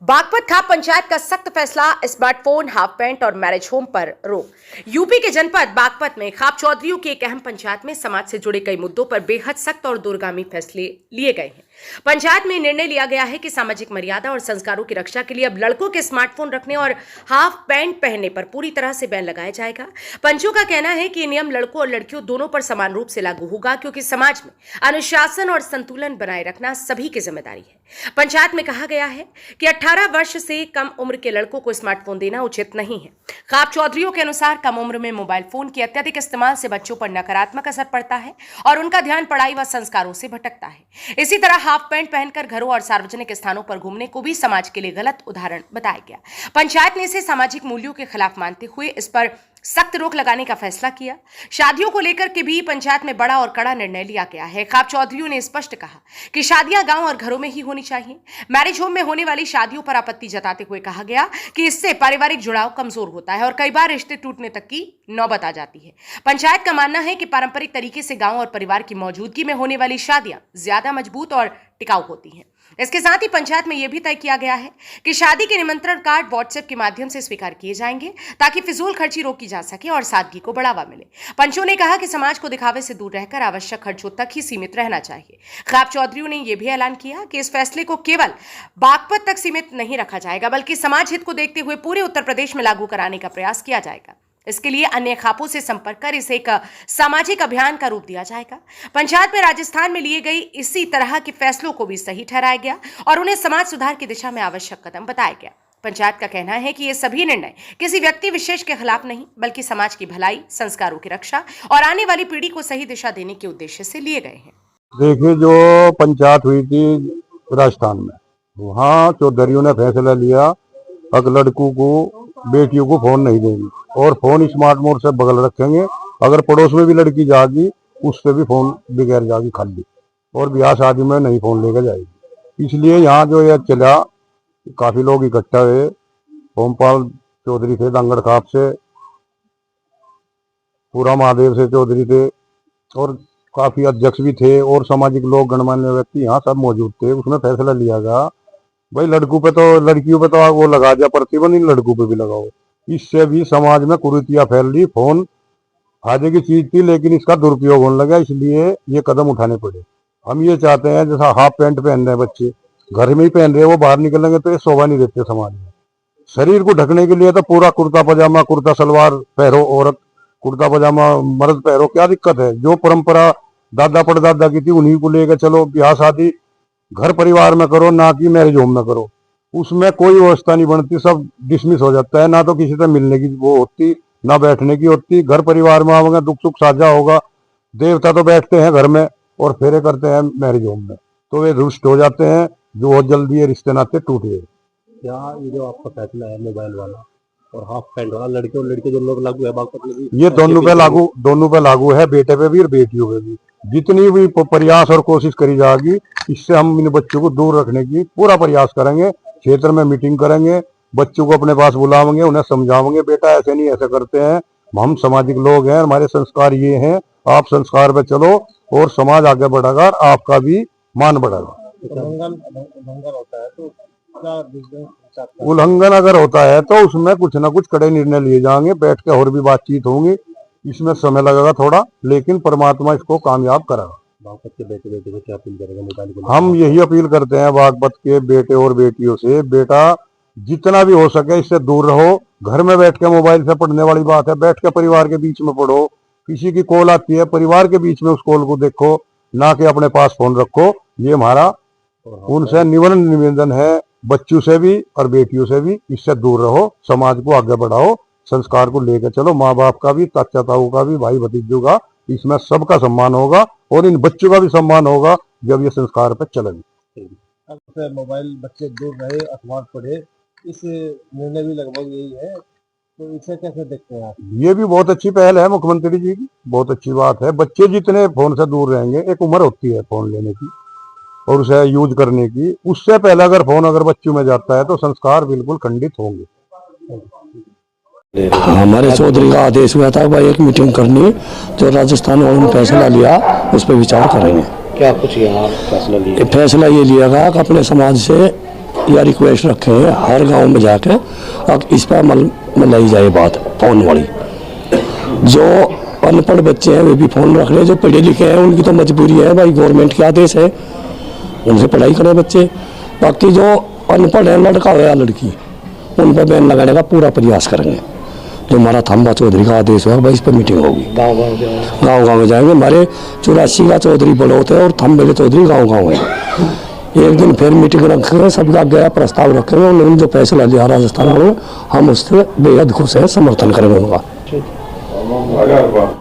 बागपत खाप पंचायत का सख्त फैसला, स्मार्टफोन, हाफ पैंट और मैरिज होम पर रोक। यूपी के जनपद बागपत में खाप चौधरियों की एक अहम पंचायत में समाज से जुड़े कई मुद्दों पर बेहद सख्त और दूरगामी फैसले लिए गए हैं। पंचायत में निर्णय लिया गया है कि सामाजिक मर्यादा और संस्कारों की रक्षा के लिए अब लड़कों के स्मार्टफोन रखने और हाफ पैंट पहनने पर पूरी तरह से बैन लगाया जाएगा। पंचों का कहना है कि ये नियम लड़कों और लड़कियों दोनों पर समान रूप से लागू होगा, क्योंकि समाज में अनुशासन और संतुलन बनाए रखना सभी की जिम्मेदारी है। पंचायत में कहा गया है कि 18 वर्ष से कम उम्र के लड़कों को स्मार्टफोन देना उचित नहीं है। खाप चौधरियों के अनुसार कम उम्र में मोबाइल फोन के अत्यधिक इस्तेमाल से बच्चों पर नकारात्मक असर पड़ता है और उनका ध्यान पढ़ाई व संस्कारों से भटकता है। इसी तरह हाफ पैंट पहनकर घरों और सार्वजनिक स्थानों पर घूमने को भी समाज के लिए गलत उदाहरण बताया गया। पंचायत ने इसे सामाजिक मूल्यों के खिलाफ मानते हुए इस पर सख्त रोक लगाने का फैसला किया। शादियों को लेकर के भी पंचायत में बड़ा और कड़ा निर्णय लिया गया है। खाप चौधरियों ने स्पष्ट कहा कि शादियां गांव और घरों में ही होनी चाहिए। मैरिज होम में होने वाली शादियों पर आपत्ति जताते हुए कहा गया कि इससे पारिवारिक जुड़ाव कमजोर होता है और कई बार रिश्ते टूटने तक की नौबत आ जाती है। पंचायत का मानना है कि पारंपरिक तरीके से गांव और परिवार की मौजूदगी में होने वाली शादियां ज्यादा मजबूत और टिकाऊ होती हैं। इसके साथ ही पंचायत में यह भी तय किया गया है कि शादी के निमंत्रण कार्ड व्हाट्सएप के माध्यम से स्वीकार किए जाएंगे, ताकि फिजूल खर्ची रोकी जा सके और सादगी को बढ़ावा मिले। पंचों ने कहा कि समाज को दिखावे से दूर रहकर आवश्यक खर्चों तक ही सीमित रहना चाहिए। खाप चौधरियों ने यह भी ऐलान किया कि इस फैसले को केवल बागपत तक सीमित नहीं रखा जाएगा, बल्कि समाज हित को देखते हुए पूरे उत्तर प्रदेश में लागू कराने का प्रयास किया जाएगा। इसके लिए अन्य खापों से संपर्क कर इसे एक सामाजिक अभियान का रूप दिया जाएगा। पंचायत में राजस्थान में लिए गई इसी तरह के फैसलों को भी सही ठहराया गया और उन्हें समाज सुधार की दिशा में आवश्यक कदम बताया गया। पंचायत का कहना है कि ये सभी निर्णय किसी व्यक्ति विशेष के खिलाफ नहीं, बल्कि समाज की भलाई, संस्कारों की रक्षा और आने वाली पीढ़ी को सही दिशा देने के उद्देश्य से लिए गए हैं। देखिए, जो पंचायत हुई थी राजस्थान में, वहाँ चौधरियों ने फैसला लिया अगर लड़कों को, बेटियों को फोन नहीं देंगे और फोन स्मार्ट मोड से बगल रखेंगे। अगर पड़ोस में भी लड़की जाएगी उससे भी फोन बगैर जाएगी खाली, और ब्याह शादी में नहीं फोन लेकर जाएगी। इसलिए यहाँ जो यह चला, काफी लोग इकट्ठा हुए। ओमपाल चौधरी थे दांगड़ खाप से, पूरा महादेव से चौधरी थे और काफी अध्यक्ष भी थे और सामाजिक लोग, गणमान्य व्यक्ति यहाँ सब मौजूद थे। उसमें फैसला लिया गया भाई लड़कों पे तो, लड़कियों पे तो वो लगा दिया प्रतिबंध, इन लड़कों पे भी लगाओ। इससे भी समाज में कुरीतियां फैल रही। फोन फायदे की चीज थी लेकिन इसका दुरुपयोग होने लगा, इसलिए ये कदम उठाने पड़े। हम ये चाहते हैं, जैसा हाफ पैंट पहन रहे हैं बच्चे, घर में ही पहन रहे हैं, वो बाहर निकलेंगे तो ये शोभा नहीं देते समाज में। शरीर को ढकने के लिए तो पूरा कुर्ता पजामा, कुर्ता सलवार पहरो औरत, कुर्ता पजामा मर्द पहरो, क्या दिक्कत है? जो परंपरा दादा परदादा की थी उन्हीं को लेकर चलो। ब्याह शादी घर परिवार में करो, ना कि मैरिज होम में करो। उसमें कोई व्यवस्था नहीं बनती, सब डिसमिस हो जाता है। ना तो किसी से मिलने की वो होती, ना बैठने की होती। घर परिवार में आओगे, दुख सुख साझा होगा। देवता तो बैठते हैं घर में और फेरे करते हैं मैरिज होम में, तो वे रुष्ट हो जाते हैं, जो बहुत जल्दी ये रिश्ते नाते टूट गए। क्या ये जो आपका फैसला है मोबाइल वाला और हाफ पैंट वाला, लड़के और लड़के दोनों पे लागू है बागपत में भी? ये दोनों पे लागू है, बेटे पे भी और बेटियों पे भी। जितनी भी प्रयास और कोशिश करी जाएगी, इससे हम इन बच्चों को दूर रखने की पूरा प्रयास करेंगे। क्षेत्र में मीटिंग करेंगे, बच्चों को अपने पास बुलावेंगे, उन्हें समझावेंगे बेटा ऐसे नहीं, ऐसे करते हैं, हम सामाजिक लोग हैं, हमारे संस्कार ये हैं, आप संस्कार पे चलो और समाज आगे बढ़ेगा, आपका भी मान बढ़ेगा। उल्लंघन अगर होता है तो उसमें कुछ ना कुछ कड़े निर्णय लिए जाएंगे, बैठ के और भी बातचीत होंगी। इसमें समय लगेगा थोड़ा, लेकिन परमात्मा इसको कामयाब करेगा। बागपत के बेटे बेटे को क्या अपील करेंगे मोबाइल को? हम यही अपील करते हैं बागपत के बेटे और बेटियों से, बेटा जितना भी हो सके इससे दूर रहो। घर में बैठ के मोबाइल से पढ़ने वाली बात है, बैठ के परिवार के बीच में पढ़ो। किसी की कॉल आती है, परिवार के बीच में उस कॉल को देखो, ना कि अपने पास फोन रखो। ये हमारा उनसे निवेदन है, बच्चों से भी और बेटियों से भी। इससे दूर रहो, समाज को आगे बढ़ाओ, संस्कार को लेकर चलो। माँ बाप का भी, चाचा ताऊ का भी, भाई भतीजों का, इसमें सबका सम्मान होगा और इन बच्चों का भी सम्मान होगा जब ये संस्कार पर चलेंगे। अब मोबाइल बच्चे दूर रहे, अखबार पढ़े, इस निर्णय भी लगभग यही है, तो इसे कैसे देखते हैं आप? ये भी बहुत अच्छी पहल है मुख्यमंत्री जी की, बहुत अच्छी बात है। बच्चे जितने फोन से दूर रहेंगे, एक उम्र होती है फोन लेने की और उसे यूज करने की, उससे पहले अगर फोन अगर बच्चों में जाता है तो संस्कार बिल्कुल खंडित होंगे। हमारे चौधरी का आदेश हुआ था भाई एक मीटिंग करनी है, जो राजस्थान वालों ने फैसला लिया उस पर विचार करेंगे। क्या कुछ यहाँ फैसला लिया? फैसला ये लिया गया कि अपने समाज से यह रिक्वेस्ट रखे हैं हर गांव में जाके अब इस पर अमल में लाई जाए बात फोन वाली। जो अनपढ़ बच्चे हैं वे भी फोन रख रहे हैं, जो पढ़े लिखे हैं उनकी तो मजबूरी है भाई, गवर्नमेंट के आदेश है उनसे पढ़ाई करें बच्चे। बाकी जो अनपढ़ है लड़का हो या लड़की उन पर बैन लगाने का पूरा प्रयास करेंगे। जो हमारा थम्बा चौधरी का आदेश है भाई इस पर मीटिंग होगी, गाँव में जाएंगे। हमारे 84 का चौधरी बड़ौत है और थम्बे के चौधरी गाँव है। एक दिन फिर मीटिंग रखेंगे, सबका गया प्रस्ताव रखेंगे, उन्होंने जो फैसला लिया राजस्थान में हम उससे बेहद खुश हैं, समर्थन करेंगे उनका।